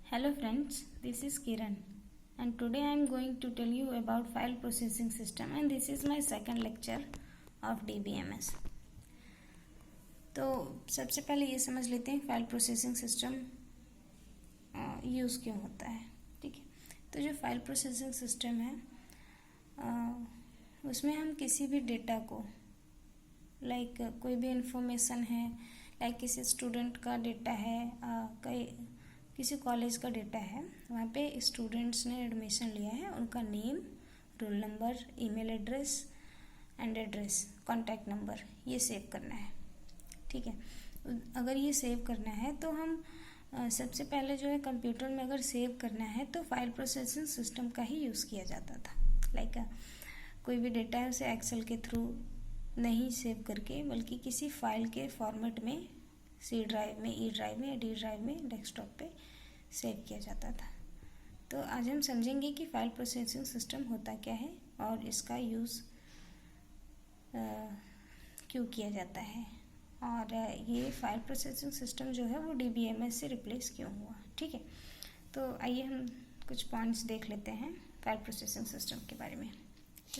Hello friends, this is Kiran and today I am going to tell you about file processing system and this is my second lecture of DBMS. तो सबसे पहले ये समझ लेते हैं file processing system use क्यों होता है। ठीक है, तो जो फाइल प्रोसेसिंग सिस्टम है उसमें हम किसी भी डेटा को लाइक कोई भी इंफॉर्मेशन है, लाइक किसी स्टूडेंट का डेटा है, किसी कॉलेज का डेटा है, वहाँ पे स्टूडेंट्स ने एडमिशन लिया है, उनका name, roll number, email address and address, contact number ये सेव करना है। ठीक है, अगर ये सेव करना है तो हम सबसे पहले जो है कंप्यूटर में अगर सेव करना है तो फाइल प्रोसेसिंग सिस्टम का ही यूज़ किया जाता था। लाइक कोई भी डेटा है उसे एक्सेल के थ्रू नहीं सेव करके बल्कि किसी फाइल के फॉर्मेट में सी ड्राइव में, ई ड्राइव में या डी ड्राइव में, डेस्कटॉप पे सेव किया जाता था। तो आज हम समझेंगे कि फाइल प्रोसेसिंग सिस्टम होता क्या है और इसका यूज़ क्यों किया जाता है और ये फाइल प्रोसेसिंग सिस्टम जो है वो DBMS से रिप्लेस क्यों हुआ। ठीक है, तो आइए हम कुछ पॉइंट्स देख लेते हैं फाइल प्रोसेसिंग सिस्टम के बारे में।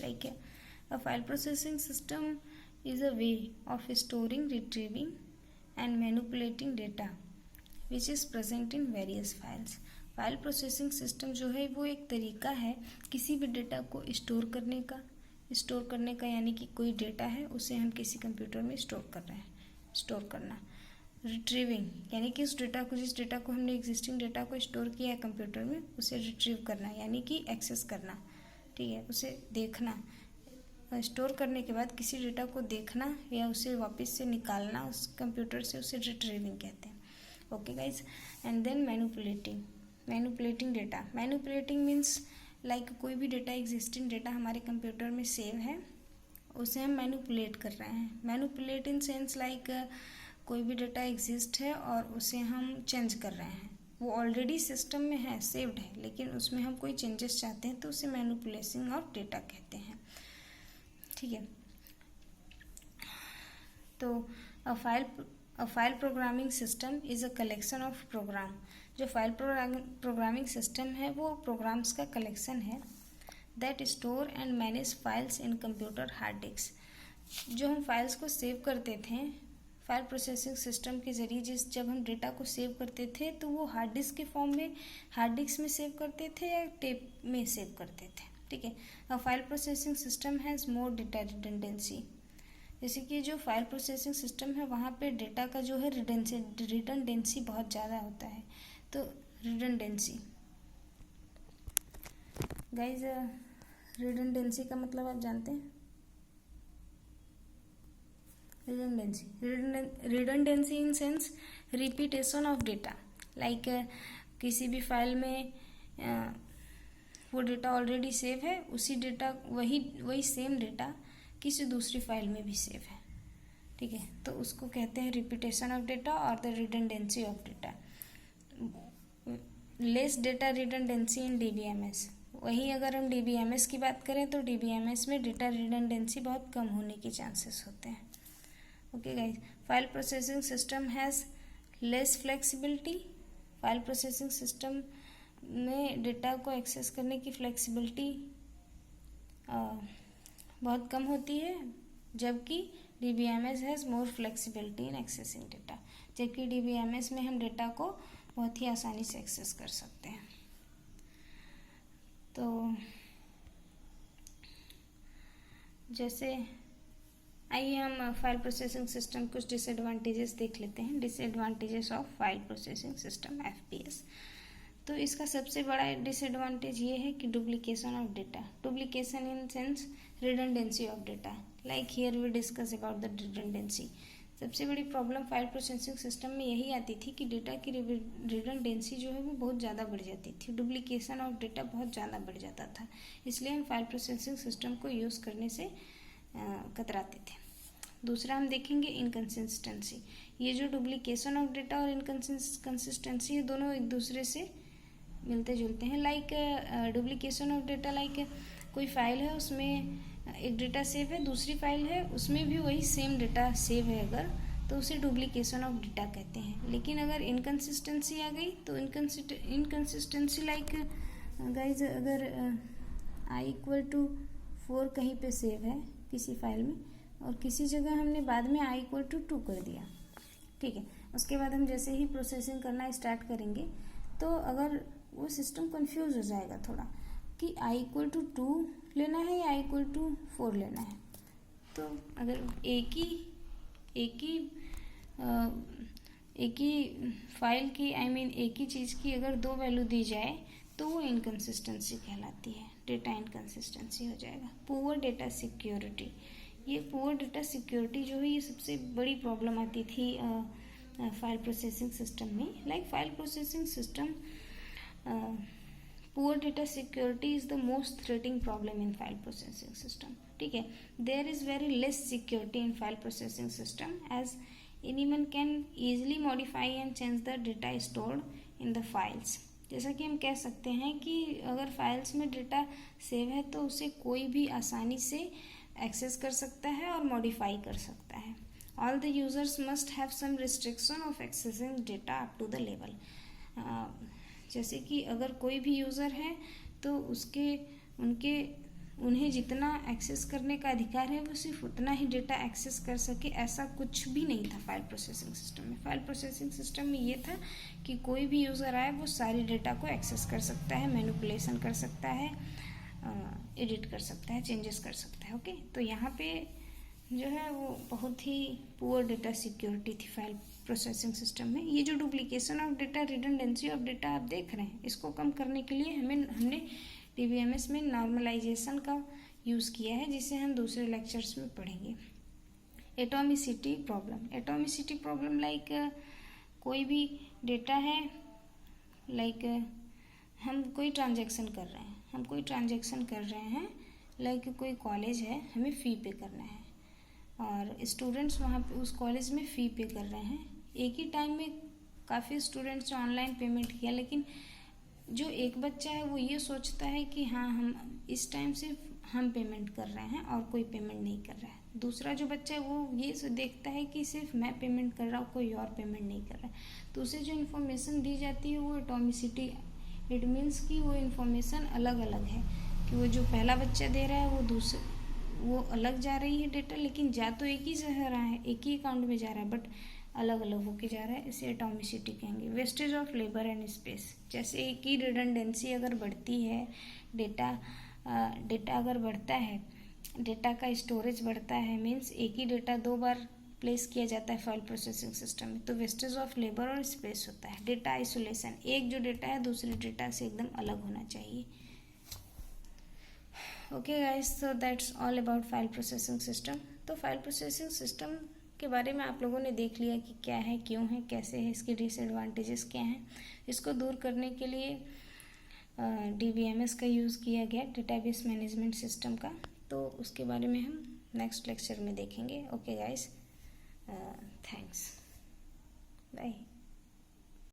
Like a file processing system is a way of storing, retrieving and manipulating data which is present in various files। File processing system जो है वो एक तरीका है किसी भी डेटा को स्टोर करने का यानी कि कोई डेटा है उसे हम किसी कंप्यूटर में स्टोर कर रहे हैं, स्टोर करना। रिट्रीविंग यानी कि उस डेटा को, जिस डेटा को हमने एग्जिस्टिंग डेटा को स्टोर किया है कंप्यूटर में, उसे रिट्रीव करना यानी कि एक्सेस करना। ठीक है, उसे देखना, स्टोर करने के बाद किसी डेटा को देखना या उसे वापस से निकालना उस कंप्यूटर से, उसे रिट्रीविंग कहते हैं। Okay guys, and then manipulating data. Manipulating means like कोई भी डेटा, एग्जिस्टिंग डेटा हमारे कंप्यूटर में सेव है, उसे हम मैनिपुलेट कर रहे हैं। मैनिपुलेट इन सेंस लाइक कोई भी डेटा एग्जिस्ट है और उसे हम चेंज कर रहे हैं, वो ऑलरेडी सिस्टम में है, सेव्ड है, लेकिन उसमें हम कोई चेंजेस चाहते हैं तो उसे मैनिपुलेशन ऑफ डेटा कहते हैं। ठीक है, तो a file programming system is a collection of program. जो फाइल प्रोग्रामिंग सिस्टम है वो प्रोग्राम्स का कलेक्शन है that store and manage files in computer hard disk. जो हम फाइल्स को सेव करते थे फाइल प्रोसेसिंग सिस्टम के ज़रिए, जब हम डेटा को सेव करते थे तो वो हार्ड डिस्क के फॉर्म में, हार्ड डिस्क में सेव करते थे या टेप में सेव करते थे। ठीक है, a file processing system has more data redundancy. जैसे कि जो फाइल प्रोसेसिंग सिस्टम है वहाँ पे डेटा का जो है रिडंडेंसी बहुत ज़्यादा होता है। तो रिडंडेंसी गाइज, रिडंडेंसी का मतलब आप जानते हैं? Redundancy in sense repetition of data. Like किसी भी फाइल में वो डेटा ऑलरेडी सेव है, उसी डेटा वही सेम डेटा किसी दूसरी फाइल में भी सेव है। ठीक है, तो उसको कहते हैं रिपीटेशन ऑफ डेटा और the redundancy of data. Less data redundancy in DBMS। वहीं अगर हम DBMS की बात करें तो DBMS में डेटा रिडंडेंसी बहुत कम होने के चांसेस होते हैं। Okay guys, file processing system has less flexibility. File processing system में डेटा को एक्सेस करने की फ्लेक्सिबिलिटी बहुत कम होती है, जबकि DBMS has more flexibility in accessing data. जबकि DBMS में हम डेटा को बहुत ही आसानी से एक्सेस कर सकते हैं। तो जैसे आइए हम फाइल प्रोसेसिंग सिस्टम कुछ डिसएडवांटेजेस देख लेते हैं। Disadvantages of file processing system FPS। तो इसका सबसे बड़ा डिसएडवांटेज ये है कि duplication of data. Duplication in sense redundancy of data. Like here we discuss about the redundancy. सबसे बड़ी प्रॉब्लम फाइल प्रोसेसिंग सिस्टम में यही आती थी कि डेटा की रिडंडेंसी जो है वो बहुत ज़्यादा बढ़ जाती थी, डुप्लीकेशन ऑफ डेटा बहुत ज़्यादा बढ़ जाता था। इसलिए हम फाइल प्रोसेसिंग सिस्टम को यूज़ करने से कतराते थे। दूसरा हम देखेंगे इनकन्सिस्टेंसी। ये जो डुप्लीकेशन ऑफ डेटा और इनकन्सिस्टेंसी है, दोनों एक दूसरे से मिलते जुलते हैं। Like duplication of data, like कोई फाइल है उसमें एक डेटा सेव है, दूसरी फाइल है उसमें भी वही सेम डेटा सेव है अगर, तो उसे डुप्लीकेशन ऑफ डेटा कहते हैं। लेकिन अगर इनकन्सिस्टेंसी आ गई तो इनकन्सिस्टेंसी लाइक गाइज, अगर i=4 कहीं पे सेव है किसी फाइल में और किसी जगह हमने बाद में i=2 कर दिया, ठीक है, उसके बाद हम जैसे ही प्रोसेसिंग करना स्टार्ट करेंगे तो अगर वो सिस्टम कंफ्यूज हो जाएगा थोड़ा कि i=2 लेना है या i=4 लेना है। तो अगर एक ही फाइल की एक ही चीज़ की अगर दो वैल्यू दी जाए तो वो इनकन्सिस्टेंसी कहलाती है, डेटा इनकन्सिस्टेंसी हो जाएगा। पुअर डेटा सिक्योरिटी, ये पुअर डेटा सिक्योरिटी जो है ये सबसे बड़ी प्रॉब्लम आती थी फाइल प्रोसेसिंग सिस्टम में। Like file processing system, poor data security is the most threatening problem in file processing system, ठीक है। There is very less security in file processing system as anyone can easily modify and change the data stored in the files. जैसा कि हम कह सकते हैं कि अगर फाइल्स में डेटा सेव है तो उसे कोई भी आसानी से एक्सेस कर सकता है और मॉडिफाई कर सकता है। All the users must have some restriction of accessing data up to the level. जैसे कि अगर कोई भी यूज़र है तो उन्हें जितना एक्सेस करने का अधिकार है वो सिर्फ उतना ही डेटा एक्सेस कर सके, ऐसा कुछ भी नहीं था फाइल प्रोसेसिंग सिस्टम में। फाइल प्रोसेसिंग सिस्टम में ये था कि कोई भी यूज़र आए वो सारी डेटा को एक्सेस कर सकता है, मैनिपुलेशन कर सकता है, एडिट कर सकता है, चेंजेस कर सकता है। ओके, तो यहाँ पे जो है वो बहुत ही पुअर डेटा सिक्योरिटी थी फाइल प्रोसेसिंग सिस्टम में। ये जो duplication of data, redundancy of data आप देख रहे हैं, इसको कम करने के लिए हमने DBMS में नॉर्मलाइजेशन का यूज़ किया है, जिसे हम दूसरे लेक्चर्स में पढ़ेंगे। एटॉमिसिटी प्रॉब्लम लाइक कोई भी डेटा है, लाइक हम कोई ट्रांजैक्शन कर रहे हैं, लाइक कोई कॉलेज है, हमें फ़ी पे करना है और स्टूडेंट्स वहाँ पे उस कॉलेज में फ़ी पे कर रहे हैं। एक ही टाइम में काफ़ी स्टूडेंट्स ने ऑनलाइन पेमेंट किया, लेकिन जो एक बच्चा है वो ये सोचता है कि हाँ हम इस टाइम सिर्फ हम पेमेंट कर रहे हैं और कोई पेमेंट नहीं कर रहा है। दूसरा जो बच्चा है वो ये देखता है कि सिर्फ मैं पेमेंट कर रहा हूँ, कोई और पेमेंट नहीं कर रहा है। तो उसे जो इन्फॉर्मेशन दी जाती है वो एटॉमिसिटी, इट मीन्स कि वो इन्फॉर्मेशन अलग अलग है, कि वो जो पहला बच्चा दे रहा है वो अलग जा रही है डेटा, लेकिन जा तो एक ही जा रहा है, एक ही अकाउंट में जा रहा है, बट अलग अलग होके जा रहा है। इसे एटॉमिसिटी कहेंगे। Wastage of labour and space, जैसे एक ही रिडंडेंसी अगर बढ़ती है, डेटा अगर बढ़ता है, डेटा का स्टोरेज बढ़ता है, मीन्स एक ही डेटा दो बार प्लेस किया जाता है फाइल प्रोसेसिंग सिस्टम में, तो वेस्टेज ऑफ लेबर और स्पेस होता है। डेटा आइसोलेशन, एक जो डेटा है दूसरे डेटा से एकदम अलग होना चाहिए। Okay guys, so that's all about file processing system. तो फाइल प्रोसेसिंग सिस्टम के बारे में आप लोगों ने देख लिया कि क्या है, क्यों है, कैसे है, इसके डिसएडवांटेजेस क्या हैं। इसको दूर करने के लिए DBMS का यूज़ किया गया, डेटाबेस मैनेजमेंट सिस्टम का। तो उसके बारे में हम नेक्स्ट लेक्चर में देखेंगे। Okay guys, thanks, bye.